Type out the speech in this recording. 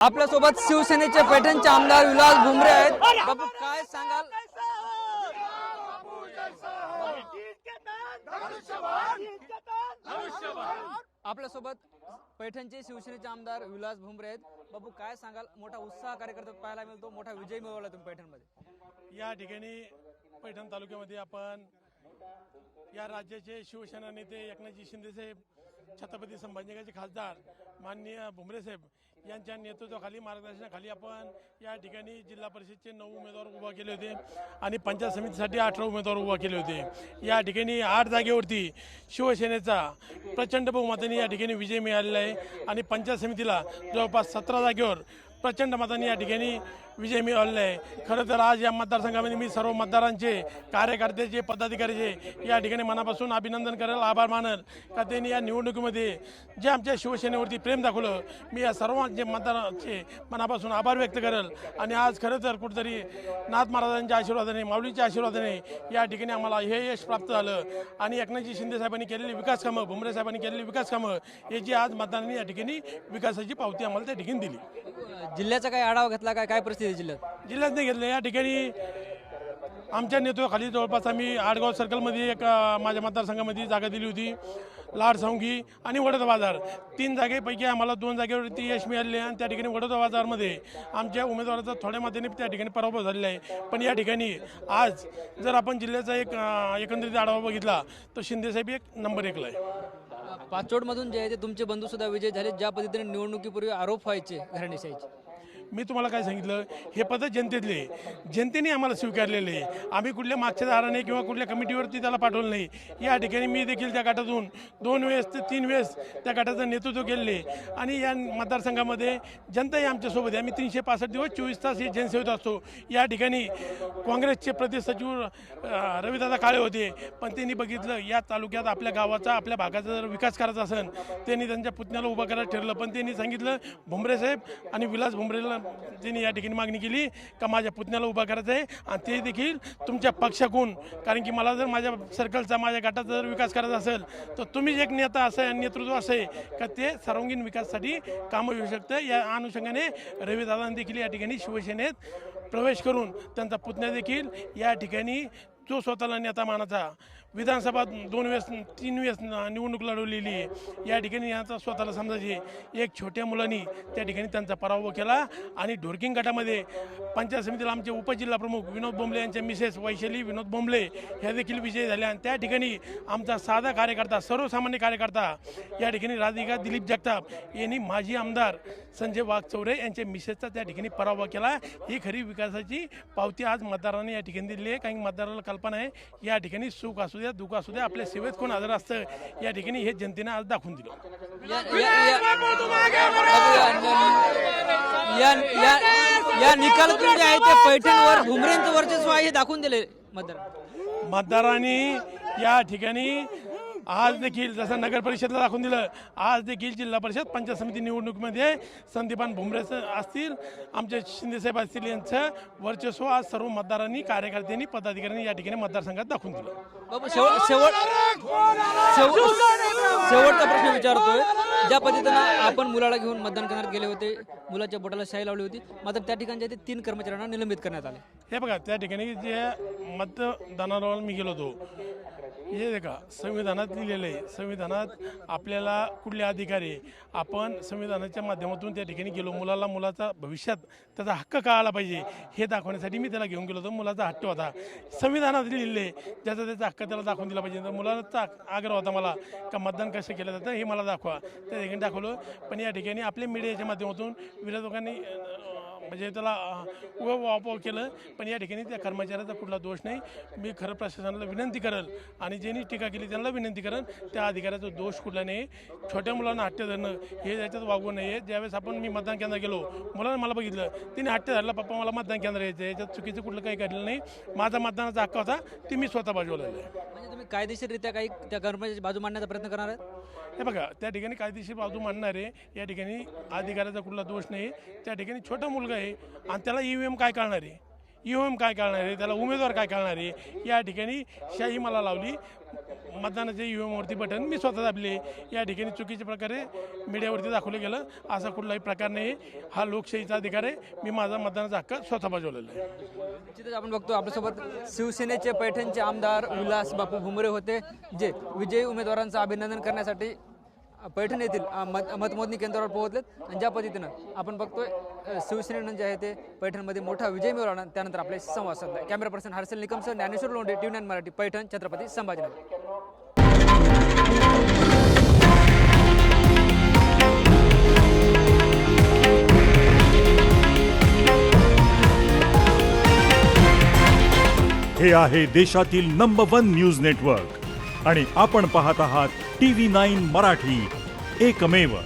आपल्यासोबत शिवसेनेचे पैठणचे आमदार विलास भुमरे आहेत। बाबू काय सांगाल? आपल्यासोबत पैठणचे शिवसेनेचे आमदार विलास भुमरे आहेत। बाबू काय सांगाल? मोठा उत्साह कार्यकर्त्यात पाहायला मिळतो, मोठा विजय मिळवला तुम्ही पैठणमध्ये। या ठिकाणी पैठण तालुक्यामध्ये आपण या राज्याचे शिवसेना नेते एकनाथजी शिंदे साहेब, छत्रपती संभाजीनगरचे खासदार माननीय भुमरे साहेब यांच्या नेतृत्वाखाली मार्गदर्शनाखाली आपण या ठिकाणी जिल्हा परिषदचे 9 उमेदवार उभा केले होते आणि पंचायत समितीसाठी 18 उमेदवार उभा केले होते। या ठिकाणी 8 जागेवरती शिवसेनेचा प्रचंड बहुमताने या ठिकाणी विजय मिळालेला आहे आणि पंचायत समितीला जवळपास 17 जागेवर प्रचंड मताने या ठिकाणी विजय मिळवलेला आहे। खरं तर आज या मतदारसंघामध्ये मी सर्व मतदारांचे, कार्यकर्त्याचे, पदाधिकाऱ्याचे या ठिकाणी मनापासून अभिनंदन करेल, आभार मानेल का त्यांनी या निवडणुकीमध्ये जे आमच्या शिवसेनेवरती प्रेम दाखवलं। मी या सर्वांचे मतदारांचे मनापासून आभार व्यक्त करेल आणि आज खरं तर कुठेतरी नाथ महाराजांच्या आशीर्वादाने, माऊलीच्या आशीर्वादाने या ठिकाणी आम्हाला हे यश प्राप्त झालं आणि एकनाथजी शिंदे साहेबांनी केलेली विकास कामं, भुमरे साहेबांनी केलेली विकास कामं याची आज मतदारांनी या ठिकाणी विकासाची पावती आम्हाला त्या ठिकाणी दिली। जिल्ह्याचा काय आढावा घेतला? काय परिस्थिती जिल्ह्यात नाही घेतलं। या ठिकाणी आमच्या नेतृत्वाखाली जवळपास आम्ही आडगाव सर्कलमध्ये एक माझ्या मतदारसंघामध्ये जागा दिली होती, लाडसावंगी आणि वडोदा बाजार। 3 जागेपैकी आम्हाला 2 जागेवरती यश मिळाले आणि त्या ठिकाणी वडोदा बाजारमध्ये आमच्या उमेदवाराचा थोड्या मताने त्या ठिकाणी पराभव झालेला आहे। पण या ठिकाणी आज जर आपण जिल्ह्याचा एक एकंदरीत आढावा बघितला तर शिंदेसाहेब एक नंबर 1ला आहे। पाचोडमधून जे आहे ते तुमचे बंधू सुद्धा विजय झाले, ज्या पद्धतीने निवडणुकीपूर्वी आरोप व्हायचे घराणेशाहीचे। मी तुम्हाला काय सांगितलं, हे पद जनतेतले, जनतेने आम्हाला स्वीकारलेले आहे। आम्ही कुठल्या मागच्या दाराने किंवा कुठल्या कमिटीवरती त्याला पाठवलं नाही। या ठिकाणी मी देखील त्या गटातून 2 वेळेस ते 3 वेळेस त्या गटाचं नेतृत्व केलेले आणि या मतदारसंघामध्ये जनताही आमच्यासोबत आहे। आम्ही 365 दिवस 24 तास हे जनसेवेत असतो। या ठिकाणी काँग्रेसचे प्रदेश सचिव रविदादा काळे होते, पण त्यांनी बघितलं या तालुक्यात आपल्या गावाचा, आपल्या भागाचा जर विकास करायचा असेल त्यांनी त्यांच्या पुतण्याला उभा करायला ठरलं। पण त्यांनी सांगितलं भुमरे साहेब आणि विलास भुमरेला त्यांनी या ठिकाणी मागणी केली का माझ्या पुतण्याला उभा करायचं आहे आणि ते देखील तुमच्या पक्षाकडून, कारण की मला जर माझ्या सर्कलचा, माझ्या गटाचा जर विकास करायचा असेल तर तुम्हीच एक नेता असं आहे, नेतृत्व असं आहे का ते सर्वांगीण विकासासाठी कामं येऊ शकतं। या अनुषंगाने रविदादांनी देखील या ठिकाणी शिवसेनेत प्रवेश करून त्यांचा पुतण्या देखील या ठिकाणी जो स्वतःला नेता मानाचा, विधानसभा 2 वेळेस 3 वेळेस निवडणूक लढवलेली आहे, या ठिकाणी यांचा स्वतःला समजायचे एक छोट्या मुलांनी त्या ठिकाणी त्यांचा पराभव केला आणि ढोरकिंग गटामध्ये पंचायत समितीला आमचे उपजिल्हा प्रमुख विनोद बोंबले यांच्या मिसेस वैशाली विनोद बोंबले ह्या देखील विजयी झाल्या आणि त्या ठिकाणी आमचा साधा कार्यकर्ता, सर्वसामान्य कार्यकर्ता या ठिकाणी राधिका दिलीप जगताप यांनी माजी आमदार संजय वाघचौरे यांच्या मिसेसचा त्या ठिकाणी पराभव केला। ही खरी विकासाची पावती आज मतदारांनी या ठिकाणी दिली आहे। काही मतदाराला कल्पना आहे या ठिकाणी सुख असू द्या, दुःख असू द्या, आपल्या सेवेत कोण हजर असतं या ठिकाणी हे जनतेने आज दाखवून दिलं। या निकालातून जे आहे ते पैठणवर भुमरेंचं वर्चस्व आहे हे दाखवून दिले मतदारांनी। या ठिकाणी आज देखील जसं नगर परिषदला दाखवून दिलं, आज देखील जिल्हा परिषद पंचायत समिती निवडणुकीमध्ये संदीपान भुमरे असतील, आमचे शिंदेसाहेब असतील, यांचं वर्चस्व आज सर्व मतदारांनी, कार्यकर्त्यांनी, पदाधिकाऱ्यांनी या ठिकाणी मतदारसंघात दाखवून दिलं। शेवटचा प्रश्न विचारतोय, ज्या पद्धतीनं आपण मुलाला घेऊन मतदान केंद्रात गेले होते, मुलाच्या बोटाला शाई लावली होती, मात्र त्या ठिकाणी ते 3 कर्मचाऱ्यांना निलंबित करण्यात आले। हे बघा, त्या ठिकाणी जे मतदानाला मी गेलो होतो, हे देखा संविधानात लिहिलेलं आहे। संविधानात आपल्याला कुठले अधिकार आहे, आपण संविधानाच्या माध्यमातून त्या ठिकाणी गेलो। मुलाचा भविष्यात त्याचा हक्क कळायला पाहिजे हे दाखवण्यासाठी मी त्याला घेऊन गेलो होतो। मुलाचा हट्ट होता, संविधानात लिहिलेले ज्याचा त्याचा हक्क त्याला दाखवून दिला पाहिजे। तर मुलाचा आग्रह होता मला का मतदान कसं केलं जातं हे मला दाखवा, त्या ठिकाणी दाखवलं। पण या ठिकाणी आपल्या मीडियाच्या माध्यमातून विरोधकांनी म्हणजे त्याला वापव केलं, पण या ठिकाणी त्या कर्मचाऱ्याचा कुठला दोष नाही। मी खरं प्रशासनाला विनंती करेल आणि ज्यांनी टीका केली त्यांना विनंती करेल, त्या अधिकाऱ्याचा दोष कुठला नाही। छोट्या मुलांना हट्ट धरणं हे याच्यात वागवू नये। ज्यावेळेस आपण मी मतदान केंद्रात गेलो, मुलांना मला बघितलं, तिने हट्ट धरला, पप्पा मला मतदान केंद्र यायचं, याच्यात चुकीचं कुठलं काही घडलं नाही। माझा मतदानाचा हक्क होता, ती मी स्वतः बाजूला आहे। म्हणजे तुम्ही कायदेशीररित्या काही त्या कर्मचाऱ्याची बाजू मांडण्याचा प्रयत्न करणार आहेत? हे बघा, त्या ठिकाणी कायदेशीर बाजू मांडणारे, या ठिकाणी अधिकाऱ्याचा कुठला दोष नाही। त्या ठिकाणी छोटा मुलगा आहे आणि त्याला EVM काय कळणार आहे, EVM काय कळणार आहे, त्याला उमेदवार काय कळणार आहे, या ठिकाणी शाही मला लावली। मतदानाचे ईव्हीएमवरती बटन मी स्वतः दाबले. या ठिकाणी चुकीच्या प्रकारे मीडियावरती दाखवलं गेलं. असा कुठलाही प्रकार नाही. हा लोकशाहीचा अधिकार आहे. मी माझा मतदानाचा हक्क स्वतः बजावलेला आहे. निश्चितच आपण बघतो आपल्यासोबत शिवसेनेचे पैठणचे आमदार विलास बापू भुमरे होते, जे विजयी उमेदवारांचं अभिनंदन करण्यासाठी पैठण येथील मतमोजणी केंद्रावर पोहोचलेत. आणि ज्या पद्धतीनं आपण बघतोय शिवसेनेनं जे आहे ते पैठणमध्ये मोठा विजय मिळवला. त्यानंतर आपले संवाद साधला. कॅमेरा पर्सन हर्षल निकमसह ज्ञानेश्वर लोंढे, TV9 मराठी, पैठण, छत्रपती संभाजीनगर. हे आहे देशातील नंबर 1 न्यूज नेटवर्क आणि आपण पाहत आहात TV9 मराठी, एकमेव.